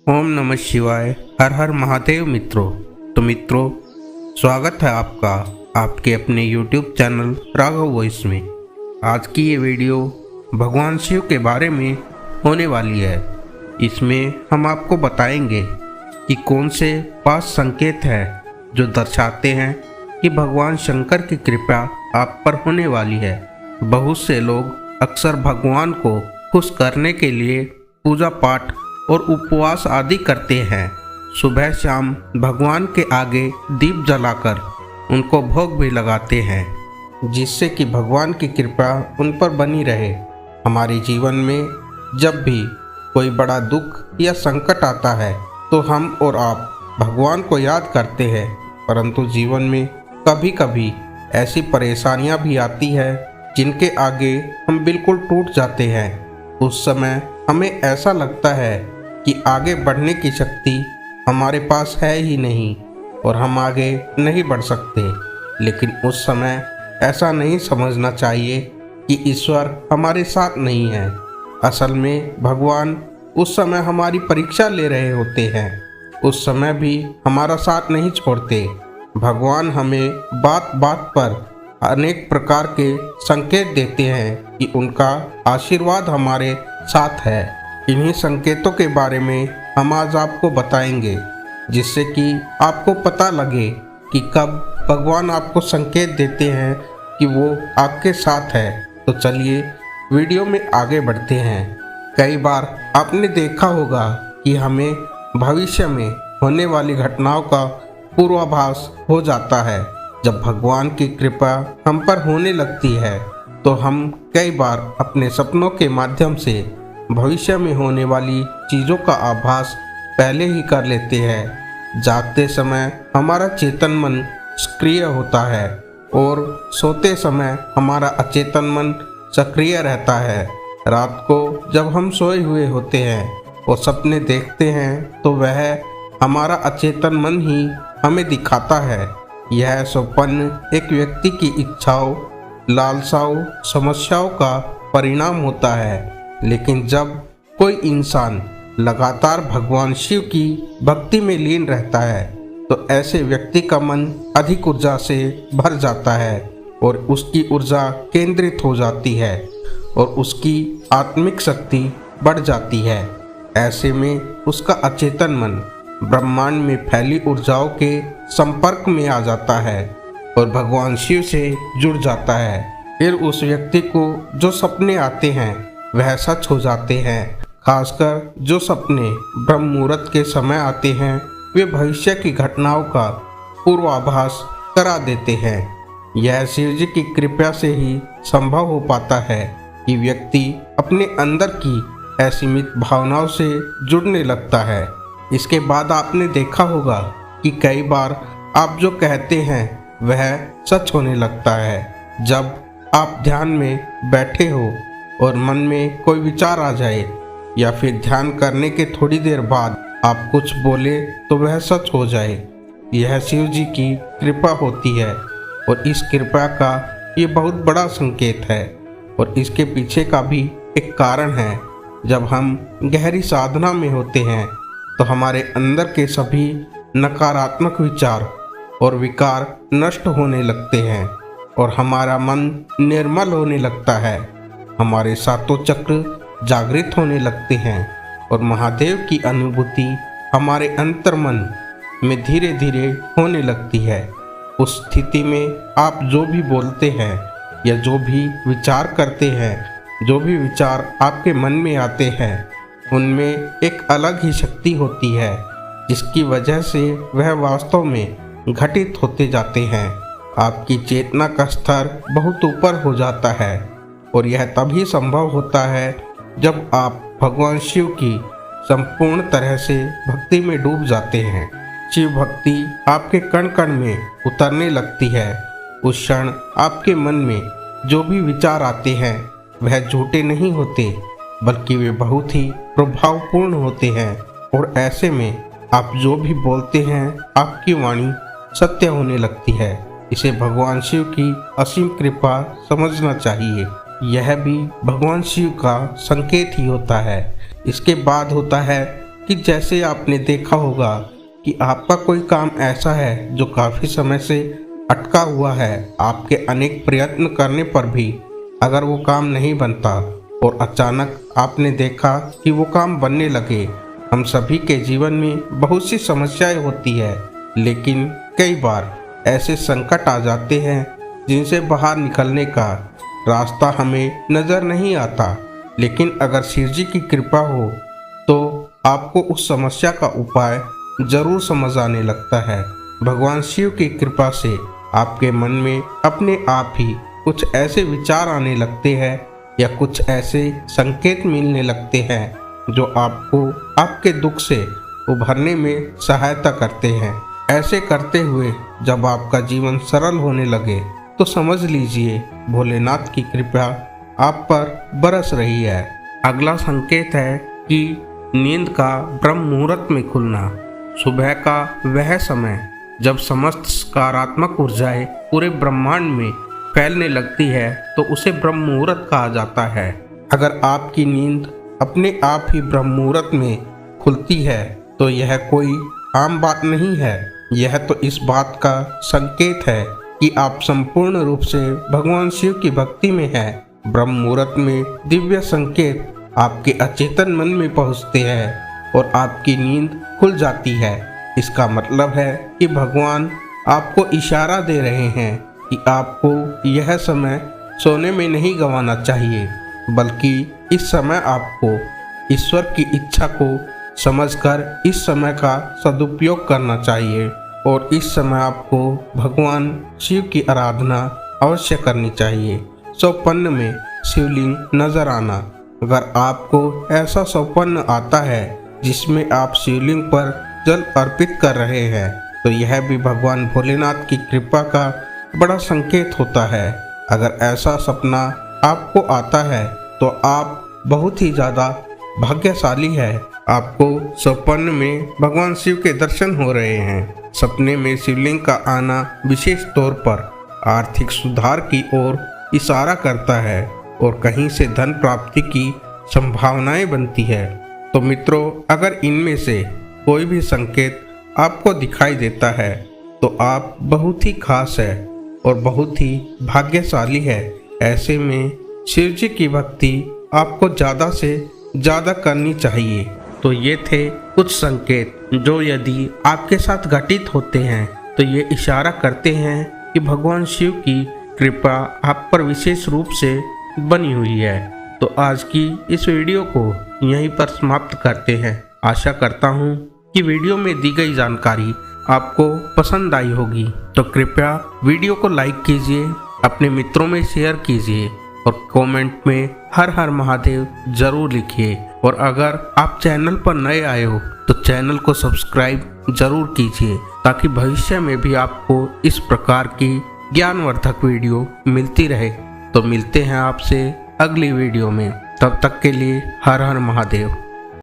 ओम नमः शिवाय। हर हर महादेव मित्रों। तो मित्रों, स्वागत है आपका आपके अपने YouTube चैनल राघव वॉइस में। आज की ये वीडियो भगवान शिव के बारे में होने वाली है। इसमें हम आपको बताएंगे कि कौन से 5 संकेत हैं जो दर्शाते हैं कि भगवान शंकर की कृपा आप पर होने वाली है। बहुत से लोग अक्सर भगवान को खुश करने के लिए पूजा पाठ और उपवास आदि करते हैं। सुबह शाम भगवान के आगे दीप जलाकर उनको भोग भी लगाते हैं, जिससे कि भगवान की कृपा उन पर बनी रहे। हमारे जीवन में जब भी कोई बड़ा दुख या संकट आता है तो हम और आप भगवान को याद करते हैं, परंतु जीवन में कभी कभी ऐसी परेशानियां भी आती है जिनके आगे हम बिल्कुल टूट जाते हैं। उस समय हमें ऐसा लगता है कि आगे बढ़ने की शक्ति हमारे पास है ही नहीं और हम आगे नहीं बढ़ सकते। लेकिन उस समय ऐसा नहीं समझना चाहिए कि ईश्वर हमारे साथ नहीं है। असल में भगवान उस समय हमारी परीक्षा ले रहे होते हैं। उस समय भी हमारा साथ नहीं छोड़ते। भगवान हमें बात बात पर अनेक प्रकार के संकेत देते हैं कि उनका आशीर्वाद हमारे साथ है। इन्हीं संकेतों के बारे में हम आज आपको बताएंगे, जिससे कि आपको पता लगे कि कब भगवान आपको संकेत देते हैं कि वो आपके साथ है। तो चलिए वीडियो में आगे बढ़ते हैं। कई बार आपने देखा होगा कि हमें भविष्य में होने वाली घटनाओं का पूर्वाभास हो जाता है। जब भगवान की कृपा हम पर होने लगती है तो हम कई बार अपने सपनों के माध्यम से भविष्य में होने वाली चीज़ों का आभास पहले ही कर लेते हैं। जागते समय हमारा चेतन मन सक्रिय होता है और सोते समय हमारा अचेतन मन सक्रिय रहता है। रात को जब हम सोए हुए होते हैं और सपने देखते हैं तो वह हमारा अचेतन मन ही हमें दिखाता है। यह स्वप्न एक व्यक्ति की इच्छाओं, लालसाओं, समस्याओं का परिणाम होता है। लेकिन जब कोई इंसान लगातार भगवान शिव की भक्ति में लीन रहता है तो ऐसे व्यक्ति का मन अधिक ऊर्जा से भर जाता है और उसकी ऊर्जा केंद्रित हो जाती है और उसकी आत्मिक शक्ति बढ़ जाती है। ऐसे में उसका अचेतन मन ब्रह्मांड में फैली ऊर्जाओं के संपर्क में आ जाता है और भगवान शिव से जुड़ जाता है। फिर उस व्यक्ति को जो सपने आते हैं वह सच हो जाते हैं। खासकर जो सपने ब्रह्म मुहूर्त के समय आते हैं वे भविष्य की घटनाओं का पूर्वाभास करा देते हैं। यह शिव जी की कृपा से ही संभव हो पाता है कि व्यक्ति अपने अंदर की असीमित भावनाओं से जुड़ने लगता है। इसके बाद आपने देखा होगा कि कई बार आप जो कहते हैं वह सच होने लगता है। जब आप ध्यान में बैठे हो और मन में कोई विचार आ जाए या फिर ध्यान करने के थोड़ी देर बाद आप कुछ बोले तो वह सच हो जाए, यह शिव जी की कृपा होती है। और इस कृपा का ये बहुत बड़ा संकेत है और इसके पीछे का भी एक कारण है। जब हम गहरी साधना में होते हैं तो हमारे अंदर के सभी नकारात्मक विचार और विकार नष्ट होने लगते हैं और हमारा मन निर्मल होने लगता है। हमारे सातों चक्र जागृत होने लगते हैं और महादेव की अनुभूति हमारे अंतर्मन में धीरे धीरे होने लगती है। उस स्थिति में आप जो भी बोलते हैं या जो भी विचार करते हैं, जो भी विचार आपके मन में आते हैं, उनमें एक अलग ही शक्ति होती है, जिसकी वजह से वह वास्तव में घटित होते जाते हैं। आपकी चेतना का स्तर बहुत ऊपर हो जाता है और यह तभी संभव होता है जब आप भगवान शिव की संपूर्ण तरह से भक्ति में डूब जाते हैं। शिव भक्ति आपके कण कण में उतरने लगती है। उस क्षण आपके मन में जो भी विचार आते हैं वह झूठे नहीं होते, बल्कि वे बहुत ही प्रभावपूर्ण होते हैं और ऐसे में आप जो भी बोलते हैं आपकी वाणी सत्य होने लगती है। इसे भगवान शिव की असीम कृपा समझना चाहिए। यह भी भगवान शिव का संकेत ही होता है। इसके बाद होता है कि जैसे आपने देखा होगा कि आपका कोई काम ऐसा है जो काफ़ी समय से अटका हुआ है। आपके अनेक प्रयत्न करने पर भी अगर वो काम नहीं बनता और अचानक आपने देखा कि वो काम बनने लगे। हम सभी के जीवन में बहुत सी समस्याएं होती है, लेकिन कई बार ऐसे संकट आ जाते हैं जिनसे बाहर निकलने का रास्ता हमें नज़र नहीं आता। लेकिन अगर शिव जी की कृपा हो तो आपको उस समस्या का उपाय जरूर समझ आने लगता है। भगवान शिव की कृपा से आपके मन में अपने आप ही कुछ ऐसे विचार आने लगते हैं या कुछ ऐसे संकेत मिलने लगते हैं जो आपको आपके दुख से उभरने में सहायता करते हैं। ऐसे करते हुए जब आपका जीवन सरल होने लगे तो समझ लीजिए भोलेनाथ की कृपा आप पर बरस रही है। अगला संकेत है कि नींद का ब्रह्म मुहूर्त में खुलना। सुबह का वह समय जब समस्त सकारात्मक ऊर्जाएं पूरे ब्रह्मांड में फैलने लगती है तो उसे ब्रह्म मुहूर्त कहा जाता है। अगर आपकी नींद अपने आप ही ब्रह्म मुहूर्त में खुलती है तो यह कोई आम बात नहीं है। यह तो इस बात का संकेत है कि आप संपूर्ण रूप से भगवान शिव की भक्ति में हैं। ब्रह्म मुहूर्त में दिव्य संकेत आपके अचेतन मन में पहुंचते हैं और आपकी नींद खुल जाती है। इसका मतलब है कि भगवान आपको इशारा दे रहे हैं कि आपको यह समय सोने में नहीं गंवाना चाहिए, बल्कि इस समय आपको ईश्वर की इच्छा को समझकर इस समय का सदुपयोग करना चाहिए और इस समय आपको भगवान शिव की आराधना अवश्य करनी चाहिए। स्वप्न में शिवलिंग नजर आना। अगर आपको ऐसा स्वप्न आता है जिसमें आप शिवलिंग पर जल अर्पित कर रहे हैं तो यह भी भगवान भोलेनाथ की कृपा का बड़ा संकेत होता है। अगर ऐसा सपना आपको आता है तो आप बहुत ही ज़्यादा भाग्यशाली है। आपको स्वप्न में भगवान शिव के दर्शन हो रहे हैं। सपने में शिवलिंग का आना विशेष तौर पर आर्थिक सुधार की ओर इशारा करता है और कहीं से धन प्राप्ति की संभावनाएं बनती है। तो मित्रों, अगर इनमें से कोई भी संकेत आपको दिखाई देता है तो आप बहुत ही खास है और बहुत ही भाग्यशाली है। ऐसे में शिव जी की भक्ति आपको ज़्यादा से ज़्यादा करनी चाहिए। तो ये थे कुछ संकेत जो यदि आपके साथ घटित होते हैं तो ये इशारा करते हैं कि भगवान शिव की कृपा आप पर विशेष रूप से बनी हुई है। तो आज की इस वीडियो को यहीं पर समाप्त करते हैं। आशा करता हूँ कि वीडियो में दी गई जानकारी आपको पसंद आई होगी। तो कृपया वीडियो को लाइक कीजिए, अपने मित्रों में शेयर कीजिए और कमेंट में हर हर महादेव जरूर लिखिए। और अगर आप चैनल पर नए आए हो तो चैनल को सब्सक्राइब जरूर कीजिए ताकि भविष्य में भी आपको इस प्रकार की ज्ञानवर्धक वीडियो मिलती रहे। तो मिलते हैं आपसे अगली वीडियो में। तब तक के लिए हर हर महादेव।